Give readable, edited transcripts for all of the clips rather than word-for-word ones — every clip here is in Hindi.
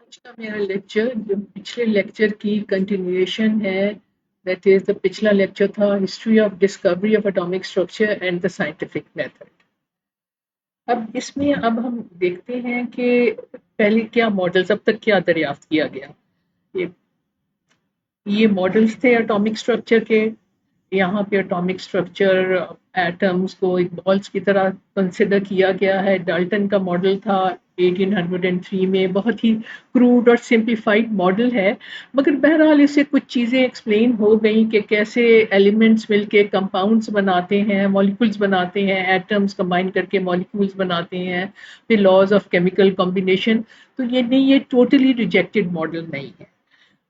आज का मेरा लेक्चर जो पिछले लेक्चर की कंटिन्यूएशन है, दैट इज द पिछला लेक्चर था history of discovery of atomic structure and the scientific method. अब इसमें अब हम देखते हैं कि पहले क्या मॉडल्स, अब तक क्या दरियाफ्त किया गया। ये ये मॉडल्स थे एटॉमिक स्ट्रक्चर के। यहाँ पे एटॉमिक स्ट्रक्चर एटम्स को एक बॉल्स की तरह कंसिडर किया गया है। डाल्टन का मॉडल था 1803 में, बहुत ही क्रूड और सिंप्लीफाइड मॉडल है, मगर बहरहाल इससे कुछ चीज़ें एक्सप्लेन हो गई कि कैसे एलिमेंट्स मिलके कंपाउंड्स बनाते हैं, मॉलिक्यूल्स बनाते हैं, एटम्स कंबाइन करके मॉलिक्यूल्स बनाते हैं, फिर लॉज ऑफ केमिकल कॉम्बिनेशन। तो ये नहीं, ये टोटली रिजेक्टेड मॉडल नहीं है।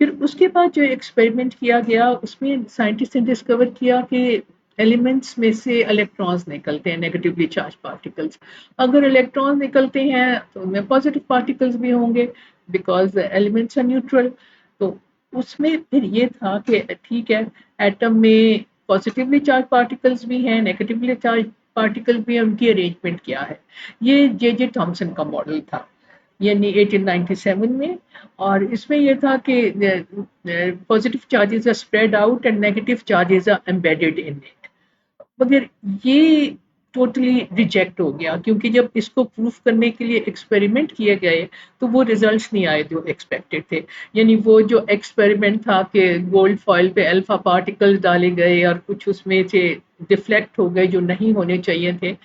फिर उसके बाद जो एक्सपेरिमेंट किया गया उसमें साइंटिस्ट ने डिस्कवर किया कि एलिमेंट्स में से इलेक्ट्रॉन्स निकलते हैं, नेगेटिवली चार्ज पार्टिकल्स। अगर इलेक्ट्रॉन निकलते हैं तो उनमें पॉजिटिव पार्टिकल्स भी होंगे, बिकॉज एलिमेंट्स आर न्यूट्रल। तो उसमें फिर ये था कि ठीक है, एटम में पॉजिटिवली चार्ज पार्टिकल्स भी हैं, नेगेटिवली चार्ज पार्टिकल भी हैं, उनकी अरेंजमेंट क्या है। ये जे थॉमसन का मॉडल था, यानी 1897 में। और इसमें यह था कि positive charges are spread out and negative charges are embedded in it. मगर ये टोटली रिजेक्ट हो गया, क्योंकि जब इसको प्रूफ करने के लिए एक्सपेरिमेंट किए गए तो वो रिजल्ट्स नहीं आए जो एक्सपेक्टेड थे। यानी वो जो एक्सपेरिमेंट था कि गोल्ड फॉइल पे अल्फा पार्टिकल्स डाले गए और कुछ उसमें से डिफ्लेक्ट हो गए जो नहीं होने चाहिए थे,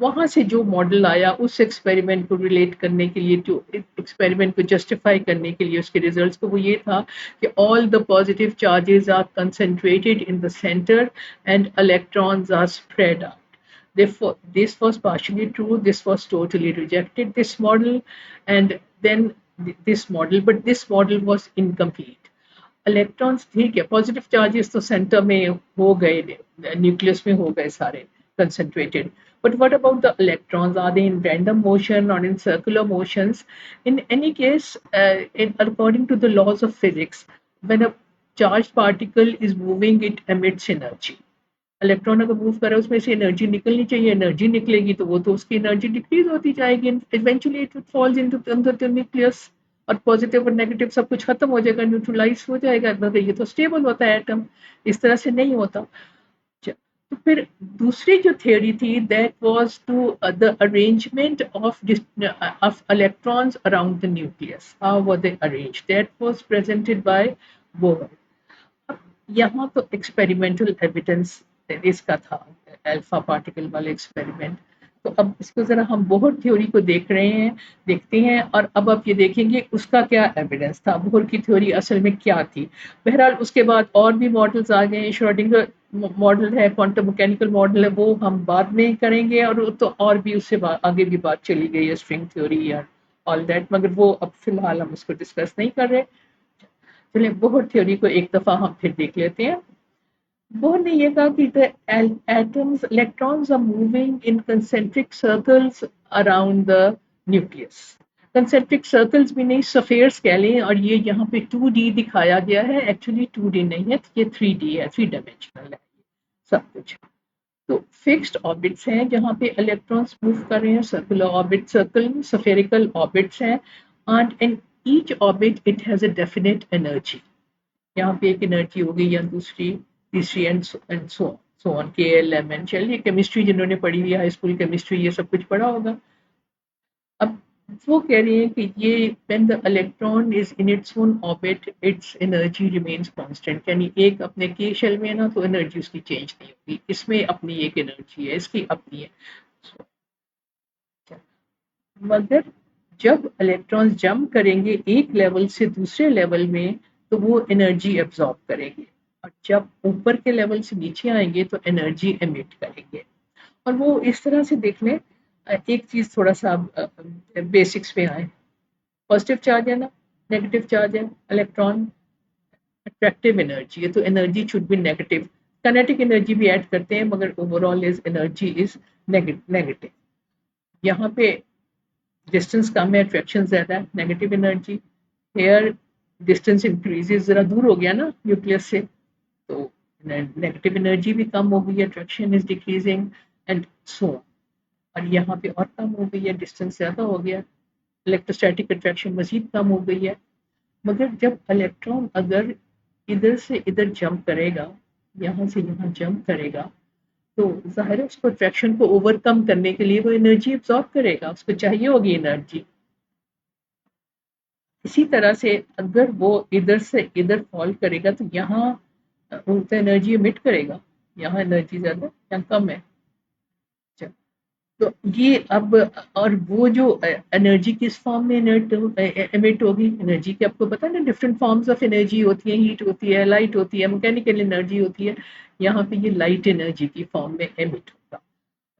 वहां से जो मॉडल आया उस एक्सपेरिमेंट को रिलेट करने के लिए, जो एक्सपेरिमेंट को जस्टिफाई करने के लिए उसके रिजल्ट्स को, वो ये था कि all the positive charges are concentrated in the centre and electrons are spread out. Therefore, this was partially true, this was totally rejected, this model, and then this model, but this model was incomplete. Electrons ठीक है, पॉजिटिव चार्जेस तो सेंटर में हो गए, न्यूक्लियस में हो गए सारे concentrated, but what about the electrons? Are they in random motion or in circular motions? In any case, according to the laws of physics, when a charged particle is moving, it emits energy. Electron अगर मूव कर रहा है उसमें से एनर्जी निकलनी चाहिए, एनर्जी निकलेगी तो वो तो उसकी एनर्जी डिक्रीज होती जाएगी, eventually it falls into the nucleus, और पॉजिटिव और नेगेटिव सब कुछ खत्म हो जाएगा, न्यूट्रलाइज हो जाएगा। मतलब ये तो स्टेबल होता है एटम, इस तरह से नहीं होता। तो फिर दूसरी जो थ्योरी थी, that was to the arrangement of electrons around the nucleus, how were they arranged, that was presented by Bohr. यहाँ तो एक्सपेरिमेंटल एविडेंस इसका था, अल्फा पार्टिकल वाले एक्सपेरिमेंट। तो अब इसको जरा हम बोहर थ्योरी को देख रहे हैं, देखते हैं, और अब आप ये देखेंगे उसका क्या एविडेंस था, बोहर की थ्योरी असल में क्या थी। बहरहाल उसके बाद और भी मॉडल्स आ गए, श्रोडिंगर मॉडल है, क्वांटम मैकेनिकल मॉडल है, वो हम बाद में करेंगे, और तो और भी उससे आगे भी बात चली गई है, स्ट्रिंग थ्योरी या ऑल दैट, मगर वो अब फिलहाल हम उसको डिस्कस नहीं कर रहे। चलिए बोहर थ्योरी को एक दफा हम फिर देख लेते हैं। बोहर ने यह कहा कि the atoms electrons are moving in concentric circles around the nucleus. Concentric circles भी नहीं, सफेयर्स कह लें, और ये यहाँ पे 2D दिखाया गया है, एक्चुअली 2D नहीं है, ये 3D है, 3 डायमेंशनल है सब कुछ। तो फिक्स्ड ऑर्बिट्स हैं जहाँ पे इलेक्ट्रॉन्स मूव कर रहे हैं, सर्कुलर ऑर्बिट, सर्कल में स्फेरिकल ऑर्बिट्स हैं, and in each orbit it has a definite energy. यहाँ पे एक एनर्जी होगी या दूसरी, तीसरी, एंड सो ऑन, के एल एम एन। चलिए केमिस्ट्री जिन्होंने पढ़ी हुई है, हाई स्कूल केमिस्ट्री, ये सब कुछ पढ़ा होगा। अब वो कह रही है कि ये when the electron is in its own orbit it's energy remains constant, यानी एक अपने के शेल में है ना, तो एनर्जी उसकी चेंज नहीं होगी, इसमें अपनी एक एनर्जी है, इसकी अपनी है। मगर जब इलेक्ट्रॉन्स जंप करेंगे एक लेवल से दूसरे लेवल में, तो वो एनर्जी एब्जॉर्ब करेंगे, और जब ऊपर के लेवल से नीचे आएंगे तो एनर्जी एमिट करेंगे। और वो इस तरह से देख लें, एक चीज थोड़ा सा बेसिक्स पे आए। पॉजिटिव चार्ज है ना, नेगेटिव चार्ज है, इलेक्ट्रॉन अट्रैक्टिव एनर्जी है, तो energy should be negative. Kinetic energy भी ऐड करते हैं, मगर overall is energy is negative. यहाँ पे डिस्टेंस कम है, अट्रैक्शन ज्यादा है, negative energy. Here distance increases, जरा दूर हो गया ना न्यूक्लियस से, तो नेगेटिव एनर्जी भी कम हो गई है, attraction is decreasing, and so. और यहाँ पे और कम हो गई है, डिस्टेंस ज्यादा हो गया, इलेक्ट्रोस्टैटिक अट्रैक्शन मजीद कम हो गई है। मगर जब इलेक्ट्रॉन अगर इधर से इधर जंप करेगा, यहाँ से यहाँ जंप करेगा, तो ज़ाहिर है उसको अट्रैक्शन को ओवरकम करने के लिए वो एनर्जी एब्जॉर्ब करेगा, उसको चाहिए होगी एनर्जी। इसी तरह से अगर वो इधर से इधर फॉल करेगा तो यहाँ उल्टा एनर्जी एमिट करेगा, यहाँ एनर्जी ज़्यादा या कम है। अच्छा, तो ये अब और वो जो एनर्जी किस फॉर्म में एमिट होगी, एनर्जी की आपको पता है ना डिफरेंट फॉर्म्स ऑफ एनर्जी होती है, हीट होती है, लाइट होती है, मैकेनिकल एनर्जी होती है। यहाँ पे ये लाइट एनर्जी की फॉर्म में एमिट होगा।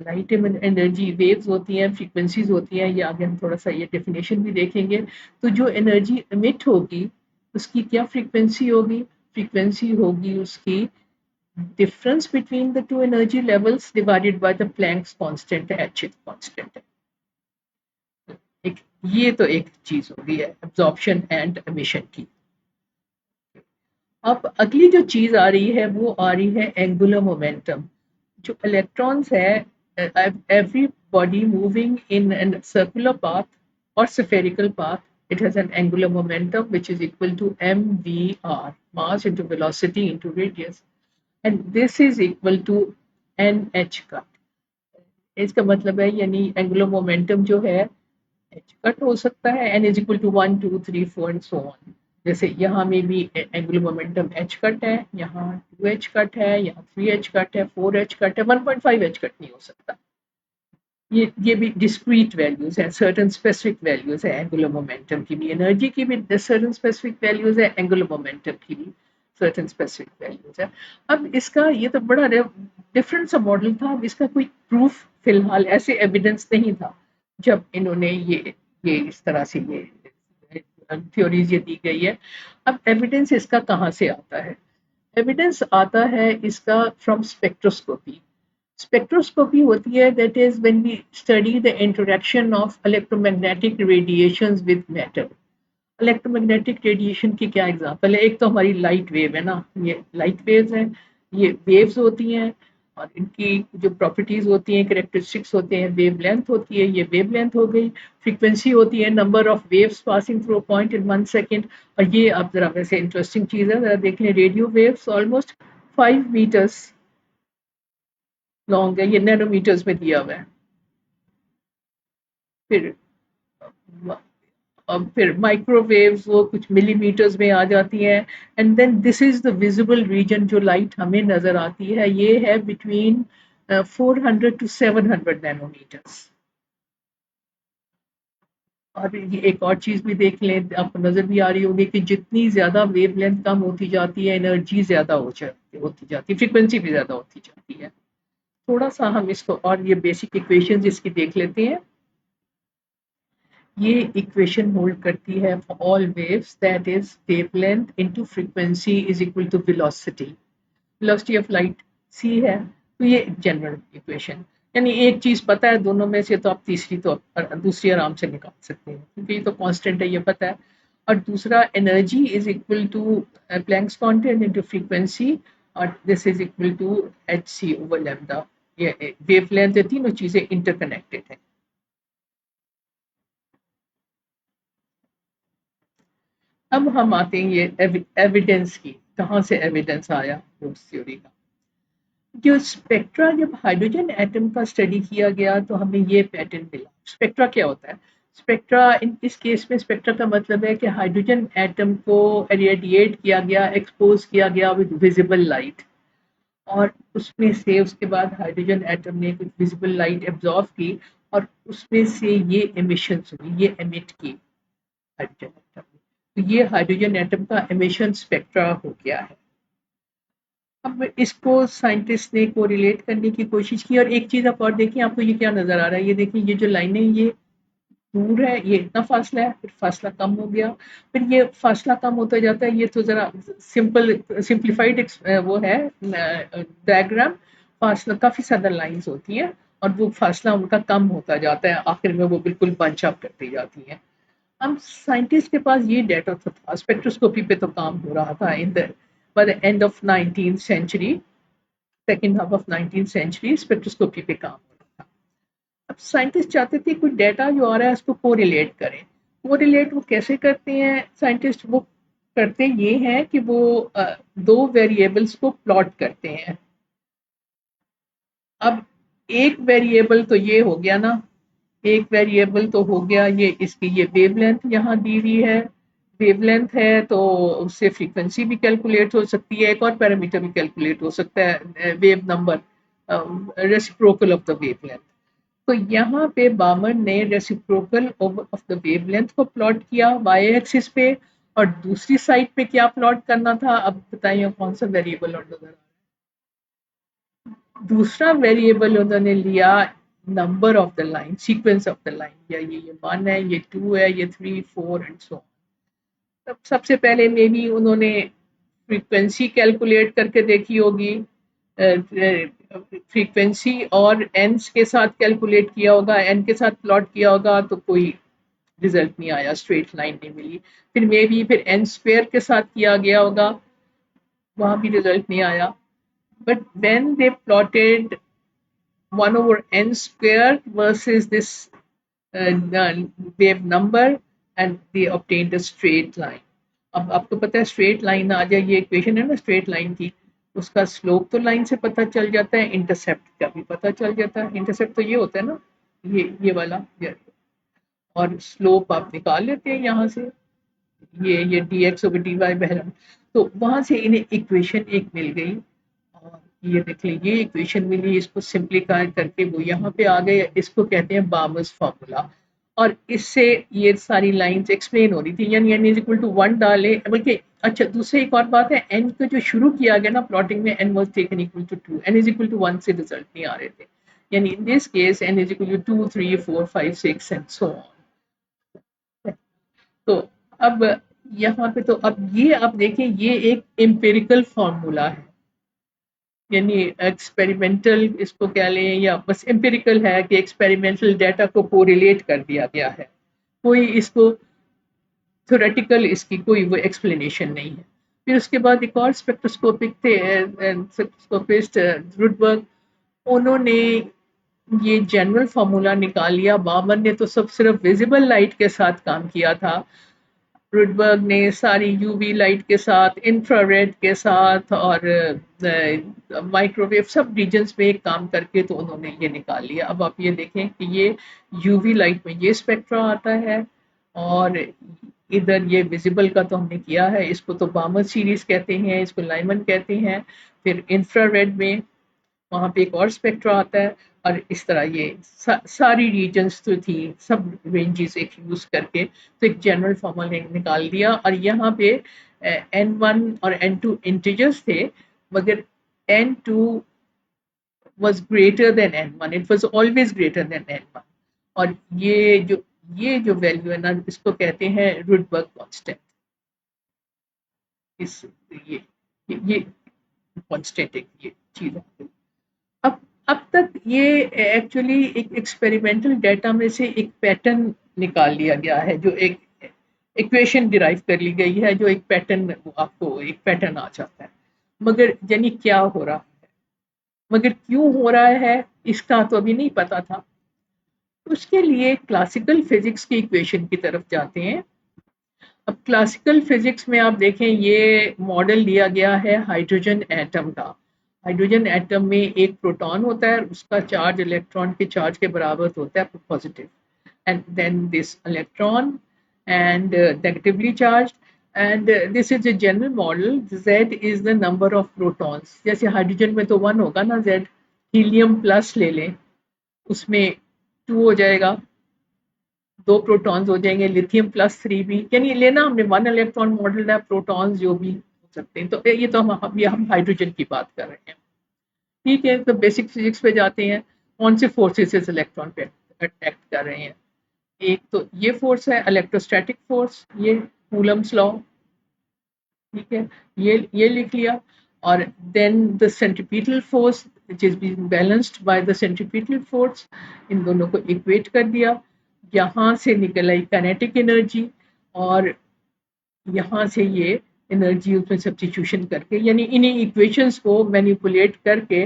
लाइट एनर्जी वेव्स होती हैं, फ्रीक्वेंसीज होती हैं, ये आगे हम थोड़ा सा ये डेफिनेशन भी देखेंगे। तो जो एनर्जी एमिट होगी उसकी क्या फ्रीक्वेंसी होगी, फ्रीक्वेंसी होगी उसकी difference between the two energy levels divided by the Planck's constant h constant है। एक ये तो एक चीज होगी है एब्जॉर्प्शन एंड एमिशन की। अब अगली जो चीज आ रही है वो आ रही है एंगुलर मोमेंटम। जो इलेक्ट्रॉन्स है, every body moving in a circular path or spherical path, it has an angular momentum which is equal to mvr, mass into velocity into radius, and this is equal to nh cut। इसका मतलब है यानी एंगुलर मोमेंटम जो है एच कट हो सकता है, N is equal to 1 2 3 4 and so on. जैसे यहाँ में भी एंगुलर मोमेंटम एच कट है, यहाँ 2h कट है, यहाँ 3h कट है, 4h कट है, 1.5h कट नहीं हो सकता। ये भी डिस्क्रीट वैल्यूज है, सर्टेन स्पेसिफिक वैल्यूज है एंगुलर मोमेंटम की भी, एनर्जी की भी सर्टेन स्पेसिफिक वैल्यूज है, एंगुलर मोमेंटम की भी सर्टेन स्पेसिफिक वैल्यूज है। अब इसका ये तो बड़ा डिफरेंट सा मॉडल था, अब इसका कोई प्रूफ फिलहाल ऐसे एविडेंस नहीं था जब इन्होंने ये इस तरह से ये थ्योरीज ये दी गई है। अब एविडेंस इसका कहाँ से आता है, एविडेंस आता है इसका फ्रॉम स्पेक्ट्रोस्कोपी। स्पेक्ट्रोस्कोपी होती है that is when we study the interaction of electromagnetic radiations with matter. Electromagnetic radiation की क्या एग्जांपल है, एक तो हमारी लाइट वेव है ना, ये लाइट वेव्स हैं, ये वेव्स होती हैं और इनकी जो प्रॉपर्टीज होती हैं, कैरेक्टरिस्टिक्स होते हैं, वेव लेंथ होती है, ये वेव लेंथ हो गई, फ्रीक्वेंसी होती है number of waves passing through a point in 1 second. और ये आप जरा वैसे इंटरेस्टिंग चीज है, जरा देख लें, radio waves almost 5 metres long है, ये नैनोमीटर्स में दिया हुआ है। फिर फिर माइक्रोवेव्स वो कुछ मिलीमीटर्स में आ जाती हैं। And then this is the visible region, जो लाइट हमें नजर आती है ये है बिटवीन 400 to 700 नैनोमीटर्स। और ये एक और चीज भी देख लें, आपको नजर भी आ रही होगी कि जितनी ज्यादा वेवलेंथ कम होती जाती है एनर्जी ज्यादा होती जाती है, फ्रीक्वेंसी भी ज्यादा होती जाती है। थोड़ा सा हम इसको और ये बेसिक इक्वेशंस इसकी देख लेते हैं। ये इक्वेशन होल्ड करती है for all waves, that is wavelength into frequency is equal to velocity. Velocity of light c है, तो ये जनरल इक्वेशन, यानी एक चीज पता है दोनों में से तो आप तीसरी तो दूसरी आराम से निकाल सकते हैं क्योंकि ये तो कांस्टेंट है, ये पता है। और दूसरा energy is equal to Planck's constant into frequency, और this is equal to hc over lambda. ये वेवलेंथ, ये तीनों चीजें इंटरकनेक्टेड है। अब हम आते हैं ये एविडेंस की, कहाँ से एविडेंस आया रोड्स थ्योरी का। जो स्पेक्ट्रा, जब हाइड्रोजन एटम का स्टडी किया गया तो हमें ये पैटर्न मिला। स्पेक्ट्रा क्या होता है, स्पेक्ट्रा इन इस केस में स्पेक्ट्रा का मतलब है कि हाइड्रोजन एटम को रेडिएट किया गया, एक्सपोज किया गया विद विजिबल लाइट, और उसमें से उसके बाद हाइड्रोजन एटम ने कुछ विजिबल लाइट एब्जॉर्व की और उसमें से ये एमिशंस हुई, ये एमिट की हाइड्रोजन एटम। तो ये हाइड्रोजन एटम का एमिशन स्पेक्ट्रा हो गया है। अब इसको साइंटिस्ट ने को रिलेट करने की कोशिश की, और एक चीज आप और देखिए, आपको ये क्या नजर आ रहा है, ये देखिए ये जो लाइनें, ये दूर है, ये इतना फासला है, फिर फासला कम हो गया, फिर ये फासला कम होता जाता है। ये तो जरा सिंप्लीफाइड वो है डायग्राम, फासला काफी ज्यादा लाइंस होती हैं और वो फासला उनका कम होता जाता है, आखिर में वो बिल्कुल बंच अप करती जाती हैं। हम साइंटिस्ट के पास ये डेटा तो था, स्पेक्ट्रोस्कोपी पे तो काम हो रहा था in the by the end of 19th century, second half of 19th century spectroscopy पे काम हो रहा था। अब साइंटिस्ट चाहते थे कोई डेटा जो आ रहा है उसको कोरिलेट करें, कोरिलेट वो कैसे करते हैं साइंटिस्ट? वो करते ये हैं कि वो दो वेरिएबल्स को प्लॉट करते हैं। अब एक वेरिएबल तो ये हो गया ना, एक वेरिएबल तो हो गया ये, इसकी ये वेवलेंथ यहाँ दी हुई है। वेवलेंथ है तो उससे फ्रीक्वेंसी भी कैलकुलेट हो सकती है, एक और पैरामीटर भी कैलकुलेट हो सकता है, wave number, reciprocal of the wavelength. तो यहाँ पे बामर ने रेसिप्रोकल ऑफ द वेवलेंथ को प्लॉट किया वाई एक्सिस पे, और दूसरी साइड पे क्या प्लॉट करना था? अब बताइए कौन सा वेरिएबल और नजर? दूसरा वेरिएबल उन्होंने लिया number of the line, sequence of the line, या ये 1 है, ये 2 है, ये 3 4 एंड सो। तब सबसे पहले मे बी उन्होंने फ्रीक्वेंसी कैलकुलेट करके देखी होगी, फ्रीक्वेंसी और एन्स के साथ कैलकुलेट किया होगा, एन के साथ प्लॉट किया होगा, तो कोई रिजल्ट नहीं आया, स्ट्रेट लाइन नहीं मिली। फिर मे बी फिर एन स्क्वेयर के साथ किया गया होगा, वहां भी रिजल्ट नहीं आया। But when they plotted 1 over n square versus this wave number, and they obtained a straight line. अब आपको पता है स्ट्रेट लाइन आ जाए, ये इक्वेशन है ना स्ट्रेट लाइन की, उसका स्लोप तो लाइन से पता चल जाता है, इंटरसेप्ट का भी पता चल जाता है। इंटरसेप्ट तो ये होता है ना, ये वाला ये, और स्लोप आप निकाल लेते हैं यहाँ से, ये D X over D Y बहरम। तो वहां से इन्हें इक्वेशन एक मिल गई, और ये देख लीजिए इक्वेशन मिली, इसको सिंप्लीफाई करके वो यहाँ पे आ गए, इसको कहते हैं बामर्स फार्मूला। और इससे ये सारी लाइंस एक्सप्लेन हो रही थी, यानी n इज इक्वल टू 1 डाले, बल्कि अच्छा दूसरी एक और बात है, n को जो शुरू किया गया ना प्लॉटिंग में, n was taken equal to 2, n is equal to 1 से रिजल्ट नहीं आ रहे थे, यानी in this case n is equal to 2 3 4 5 6 and so on. तो अब यहाँ पे तो अब ये आप देखें, ये एक एम्पिरिकल फॉर्मूला है, यानी एक्सपेरिमेंटल इसको कह लें, या बस एम्पिरिकल है कि एक्सपेरिमेंटल डाटा को कोरिलेट कर दिया गया है, कोई इसको थ्योरेटिकल इसकी कोई वो एक्सप्लेनेशन नहीं है। फिर उसके बाद एक और स्पेक्ट्रोस्कोपिक थे, स्पेक्ट्रोस्कोपिस्ट रुडबर्ग, उन्होंने ये जनरल फार्मूला निकाल लिया। बामर ने तो सब सिर्फ विजिबल लाइट के साथ काम किया था, रुडबर्ग ने सारी यूवी लाइट के साथ, इंफ्रारेड के साथ, और माइक्रोवेव सब रीजन्स में काम करके तो उन्होंने ये निकाल लिया। अब आप ये देखें कि ये यूवी लाइट में ये स्पेक्ट्रा आता है, और इधर ये विजिबल का तो हमने किया है, इसको तो बामर सीरीज कहते हैं, इसको लाइमन कहते हैं। फिर इंफ्रारेड में वहाँ पे एक और स्पेक्ट्रा आता है, और इस तरह ये सारी रीजन्स तो थी, सब रेंजेस एक यूज करके तो एक जनरल फॉर्मूला निकाल दिया। और यहाँ पे n1 और n2 इंटीजर्स थे, मगर n2 was greater than n1, it was always greater than n1। और ये जो वैल्यू है ना, इसको कहते हैं रुडबर्ग कांस्टेंट। इस ये कांस्टेंट एक ये चीज है। अब तक ये एक्चुअली एक एक्सपेरिमेंटल डाटा में से एक पैटर्न निकाल लिया गया है, जो एक इक्वेशन डिराइव कर ली गई है, जो एक पैटर्न, आपको एक पैटर्न आ जाता है। मगर यानी क्या हो रहा है, मगर क्यों हो रहा है, इसका तो अभी नहीं पता था। उसके लिए क्लासिकल फिजिक्स की इक्वेशन की तरफ जाते हैं। अब क्लासिकल फिजिक्स में आप देखें, ये मॉडल लिया गया है हाइड्रोजन एटम का। हाइड्रोजन एटम में एक प्रोटॉन होता है, उसका चार्ज इलेक्ट्रॉन के चार्ज के बराबर होता है, positive, and then this electron and negatively charged, and this is a general model, z is the number of protons। जैसे हाइड्रोजन में तो 1 होगा ना, z, हीलियम प्लस ले लें, उसमें 2 हो जाएगा, 2 प्रोटॉन्स हो जाएंगे, लिथियम प्लस 3 भी, यानी लेना हमने 1 इलेक्ट्रॉन मॉडल है, प्रोटॉन्स जो भी हो सकते हैं। तो ये तो हम हाइड्रोजन की बात कर रहे हैं, ठीक है। तो बेसिक फिजिक्स पे जाते हैं, कौन से फोर्सेस इलेक्ट्रॉन पे अट्रैक्ट कर रहे हैं। एक तो ये फोर्स है इलेक्ट्रोस्टैटिक फोर्स, ये कूलम्स लॉ, ठीक है, ये लिख लिया। और then the centripetal force which is being balanced by the centripetal force, इन दोनों को इक्वेट कर दिया। यहाँ से निकल आई काइनेटिक एनर्जी, और यहाँ से ये एनर्जी उसमें सब्स्टिट्यूशन करके, यानी इन्हीं इक्वेशंस को मैनिपुलेट करके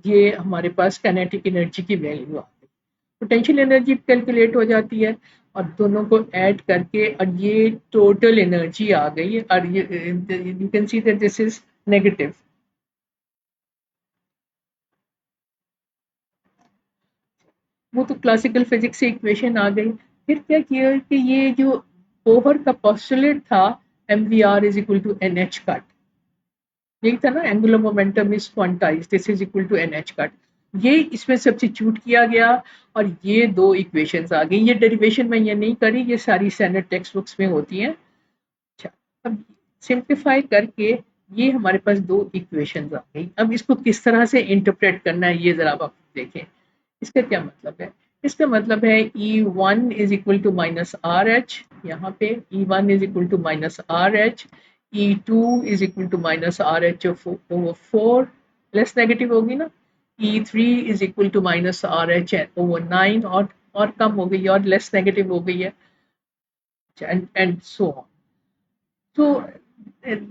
ये हमारे पास काइनेटिक एनर्जी की वैल्यू आ गई, पोटेंशियल एनर्जी कैलकुलेट हो जाती है। और दोनों को ऐड करके और ये टोटल एनर्जी आ गई और ये you can see that this is negative. वो तो क्लासिकल फिजिक्स से इक्वेशन आ गई। फिर क्या किया कि ये जो बोहर का पोस्टुलेट था M V R is equal to N H cut, यही था ना, angular momentum is quantized this is equal to N H cut, ये इसमें सब्स्टिट्यूट किया गया और ये दो इक्वेशंस आ गई। ये डेरिवेशन में ये नहीं करी, ये सारी स्टैंडर्ड टेक्स्ट बुक्स में होती हैं। अच्छा, अब सिंप्लीफाई करके ये हमारे पास दो इक्वेशंस आ गई। अब इसको किस तरह से इंटरप्रेट करना है ये जरा आप देखें। इसका क्या मतलब है? इसका मतलब है E1 is equal to minus R H, यहाँ पे E1 is equal to minus R H, E2 is equal to minus R H over 4, less negative होगी ना, E3 is equal to minus R H over 9 और कम हो गई है और लेस नेगेटिव हो गई है, and so on. So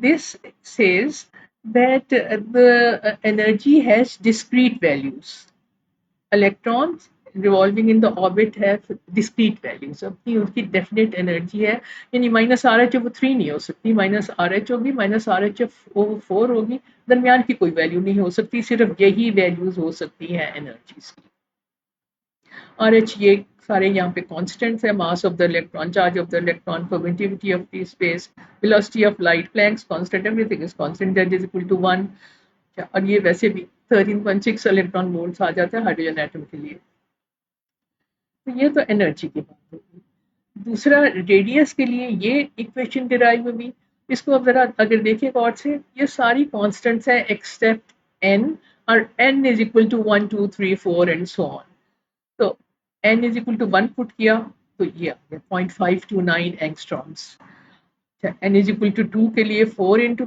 this says that the energy has discrete values. Electrons revolving in the orbit have discrete values. अपनी उसकी definite energy है, यानी माइनस आर एच वो 3 नहीं हो सकती, माइनस आर एच होगी, माइनस आर एच ओवर 4 होगी, दरमियान की कोई वैल्यू नहीं हो सकती, सिर्फ यही वैल्यूज हो सकती हैं एनर्जीज की। आर एच ये सारे यहाँ पे कॉन्स्टेंट्स है, mass of the electron, charge of the electron, permittivity of the space, velocity of light, Planck's constant, everything is constant, that is equal to 1। और ये वैसे भी 13.6 इलेक्ट्रॉन वोल्ट्स आ जाता है हाइड्रोजन एटम के लिए। तो ये तो एनर्जी की बात होगी। दूसरा रेडियस के लिए ये इक्वेशन डिराइव हुई। इसको अब जरा अगर देखें गौर से, ये सारी कांस्टेंट्स है एक्सेप्ट एन, और N is equal to 1 2 3 4 and so on. तो n is equal to 1 put किया तो ये आ गया 0.529 angstroms. n is equal to 2 के लिए 4 इंटू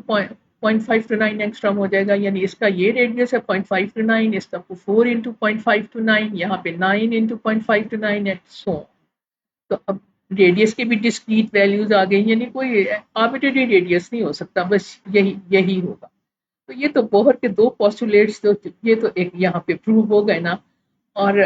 0.529 एंगस्ट्रॉम हो जाएगा, यानी इसका ये रेडियस है 0.529, इसका 4 इंटू 0.529, यहाँ पे 9 इंटू 0.529 एंड सो। तो अब रेडियस की भी डिस्क्रीट वैल्यूज आ गई, यानी कोई आर्बिट्रेरी रेडियस नहीं हो सकता, बस यही यही होगा। तो ये तो बोहर के दो पोस्टुलेट्स, तो ये तो एक यहाँ पे प्रूव हो गए ना। और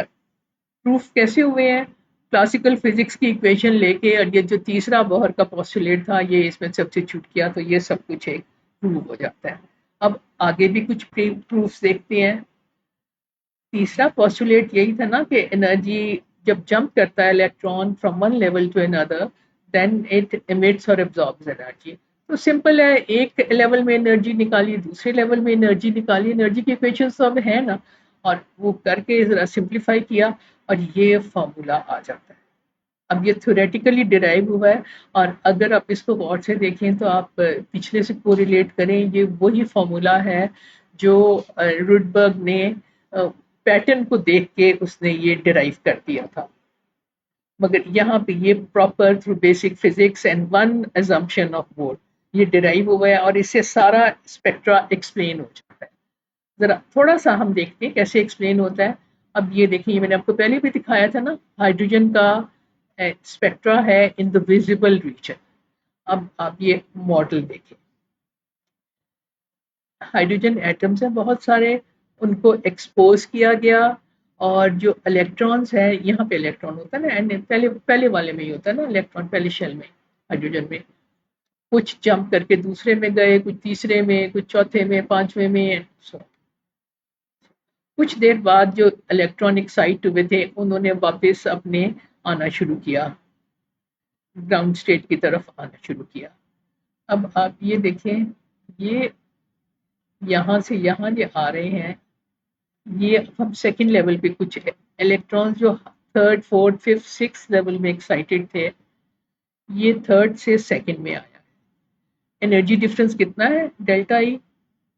प्रूफ कैसे हुए हैं? क्लासिकल फिजिक्स की इक्वेशन लेके और ये जो तीसरा बोहर का पोस्टुलेट था ये इसमें सब्स्टिट्यूट किया तो ये सब कुछ एक प्रूव हो जाता है। अब आगे भी कुछ प्रूफ्स देखते हैं। तीसरा पोस्टुलेट यही था ना कि एनर्जी जब जंप करता है electron from one level to another, then it emits और एब्जॉर्ब्स एनर्जी। तो सिंपल है, एक लेवल में एनर्जी निकाली, दूसरे लेवल में एनर्जी निकाली, एनर्जी की इक्वेशन तो अब है ना, और वो करके जरा सिंप्लीफाई किया और ये फॉर्मूला आ जाता है। अब ये थ्योरेटिकली डिराइव हुआ है, और अगर आप इसको गौर से देखें तो आप पिछले से कोरिलेट करें, ये वही फॉर्मूला है जो रुडबर्ग ने पैटर्न को देख के उसने ये डिराइव कर दिया था। मगर यहाँ पे ये proper through basic physics and one assumption of board ये डिराइव हुआ है, और इससे सारा स्पेक्ट्रा एक्सप्लेन हो जाता है। जरा थोड़ा सा हम देखते हैं कैसे एक्सप्लेन होता है। अब ये देखिए, मैंने आपको पहले भी दिखाया था ना, हाइड्रोजन का स्पेक्ट्रा है इन द विजिबल रीजन। अब आप ये मॉडल देखें, हाइड्रोजन एटम्स हैं बहुत सारे, उनको एक्सपोज किया गया, और जो इलेक्ट्रॉन्स है, यहाँ पे इलेक्ट्रॉन होता है ना, पहले पहले वाले में ही होता है ना इलेक्ट्रॉन, पहले शेल में हाइड्रोजन में, कुछ जंप करके दूसरे में गए, कुछ तीसरे में, कुछ चौथे में, पांचवें में, सो कुछ देर बाद जो इलेक्ट्रॉन एक्साइट हुए थे उन्होंने वापस अपने आना शुरू किया, ग्राउंड स्टेट की तरफ आना शुरू किया। अब आप ये देखें, ये यहाँ से यहाँ जो आ रहे हैं, ये हम सेकंड लेवल पे कुछ इलेक्ट्रॉन्स जो third fourth fifth six level में एक्साइटेड थे, ये थर्ड से सेकंड में आया। एनर्जी डिफरेंस कितना है? डेल्टा ई,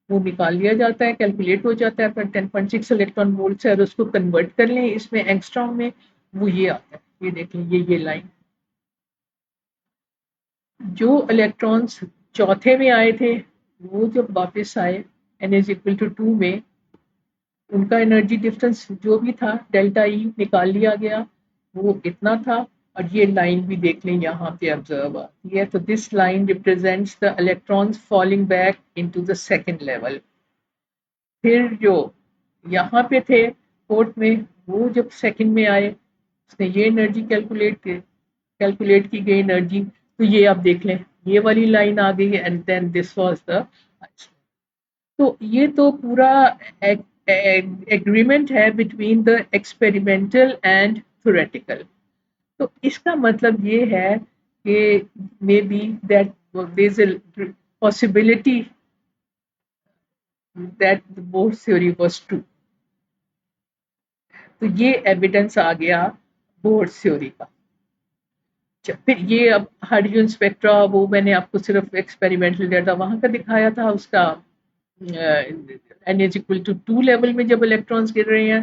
वो निकाल लिया जाता है, कैलकुलेट हो जाता है, पर 10.6 इलेक्ट्रॉन वोल्ट है, और उसको कन्वर्ट कर लें इसमें एंगस्ट्रॉम में, वो ये आता है, ये देख लें, ये लाइन। जो इलेक्ट्रॉन्स चौथे में आए थे वो जब वापस आए n इज इक्वल टू 2 में, उनका एनर्जी डिफरेंस जो भी था डेल्टा ई निकाल लिया गया, वो इतना था। और ये लाइन भी देख लें, यहाँ पे ऑब्जर्व आती है, तो this line represents the electrons falling back into the second level. फिर जो यहाँ पे थे फोर्थ में, वो जब सेकंड में आए उसने ये एनर्जी कैलकुलेट की, कैलकुलेट की गई एनर्जी। तो ये आप देख लें, ये वाली लाइन आ गई and then this was the. तो ये तो पूरा एग्रीमेंट है between the experimental and theoretical. तो इसका मतलब ये है कि may be that there is a possibility that both theory was true. तो ये एविडेंस आ गया बोहर थ्योरी का। फिर ये अब हाइड्रोजन स्पेक्ट्रा, वो मैंने आपको सिर्फ एक्सपेरिमेंटल डाटा वहां का दिखाया था, उसका N is equal to 2 level में जब इलेक्ट्रॉन्स गिर रहे हैं।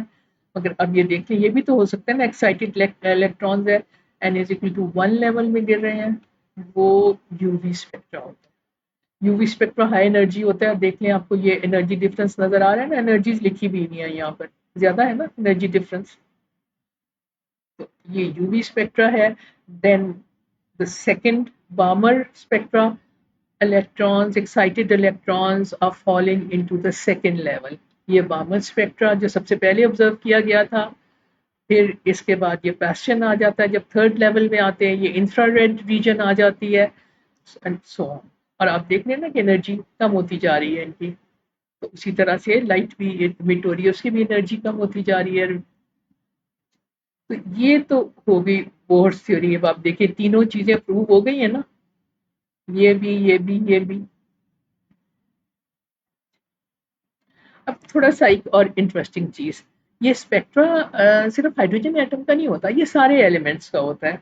मगर अब ये देखें, ये भी तो हो सकता है ना, एक्साइटेड इलेक्ट्रॉन्स है, N is equal to 1 level में गिर रहे हैं, वो यूवी स्पेक्ट्रा होता है। यूवी स्पेक्ट्रा हाई एनर्जी होता है। देख लें, आपको ये एनर्जी डिफरेंस नजर आ रहा है ना, एनर्जीज लिखी भी नहीं है यहाँ पर, ज्यादा है ना एनर्जी डिफरेंस। तो ये यूवी स्पेक्ट्रा है। Then the second Balmer spectra, electrons, excited electrons are falling into the second level। ये बार्मर स्पेक्ट्रा जो सबसे पहले ऑब्जर्व किया गया था। फिर इसके बाद ये पैशन आ जाता है, जब थर्ड लेवल में आते हैं ये इंफ्रारेड रीजन आ जाती है एंड सो ऑन। और आप देख रहे हैं ना कि एनर्जी कम होती जा रही है इनकी। तो उसी तरह से लाइट भी इमिट हो रही है, उसकी भी एनर्जी कम होती जा रही है। तो ये तो हो गई बोहर्स थ्योरी। अब आप देखिए, तीनों चीजें प्रूव हो गई है ना, ये भी, ये भी, ये भी। अब थोड़ा सा एक और इंटरेस्टिंग चीज, ये स्पेक्ट्रा सिर्फ हाइड्रोजन एटम का नहीं होता, ये सारे एलिमेंट्स का होता है।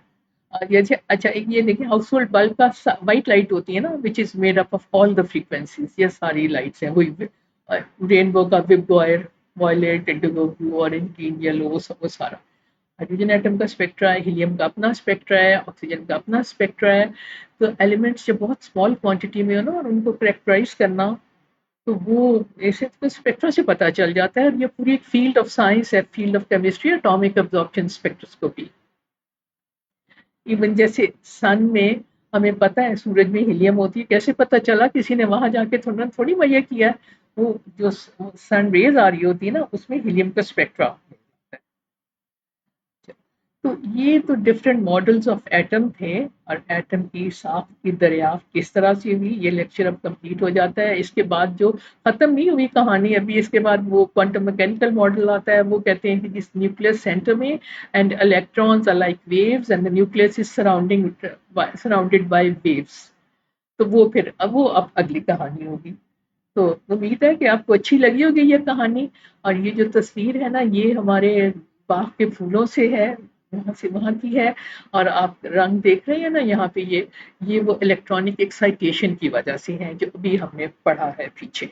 और ये अच्छा, एक ये देखिए, हाउस होल्ड बल्ब का व्हाइट लाइट होती है ना, which is made up of all the frequencies, ये सारी लाइट्स हैं वही। रेनबो का VIBGYOR, violet, indigo, blue, orange, green, yellow, वो सारा हाइड्रोजन एटम का स्पेक्ट्रा है। हीलियम का अपना स्पेक्ट्रा है, ऑक्सीजन का अपना स्पेक्ट्रा है। तो एलिमेंट्स जब बहुत स्मॉल क्वांटिटी में हो ना, और उनको करेक्टराइज करना, तो वो ऐसे तो स्पेक्ट्रा से पता चल जाता है। और ये पूरी एक फील्ड ऑफ साइंस है, field of chemistry, atomic absorption spectroscopy. Even जैसे सन में हमें पता है सूरज में हीलियम होती है, कैसे पता चला? किसी ने वहां जाके थोड़ा थोड़ी वजह किया है। वो जो सन रेज आ रही होती है ना, उसमें हीलियम का स्पेक्ट्रा। तो ये तो डिफरेंट मॉडल्स ऑफ एटम थे। और एटम की साफ की दरियाफ्त किस तरह से हुई, ये लेक्चर अब कंप्लीट हो जाता है। इसके बाद जो खत्म नहीं हुई कहानी अभी, इसके बाद वो क्वांटम मैकेनिकल मॉडल आता है। वो कहते हैं कि जिस न्यूक्लियस सेंटर में and electrons are like waves and the nucleus is surrounded by waves. तो वो फिर अब अगली कहानी होगी। तो उम्मीद है कि आपको अच्छी लगी होगी ये कहानी। और ये जो तस्वीर है ना, ये हमारे बाग के फूलों से है, वहां से वहां की है। और आप रंग देख रहे हैं ना यहाँ पे, ये वो इलेक्ट्रॉनिक एक्साइटेशन की वजह से है, जो अभी हमने पढ़ा है पीछे।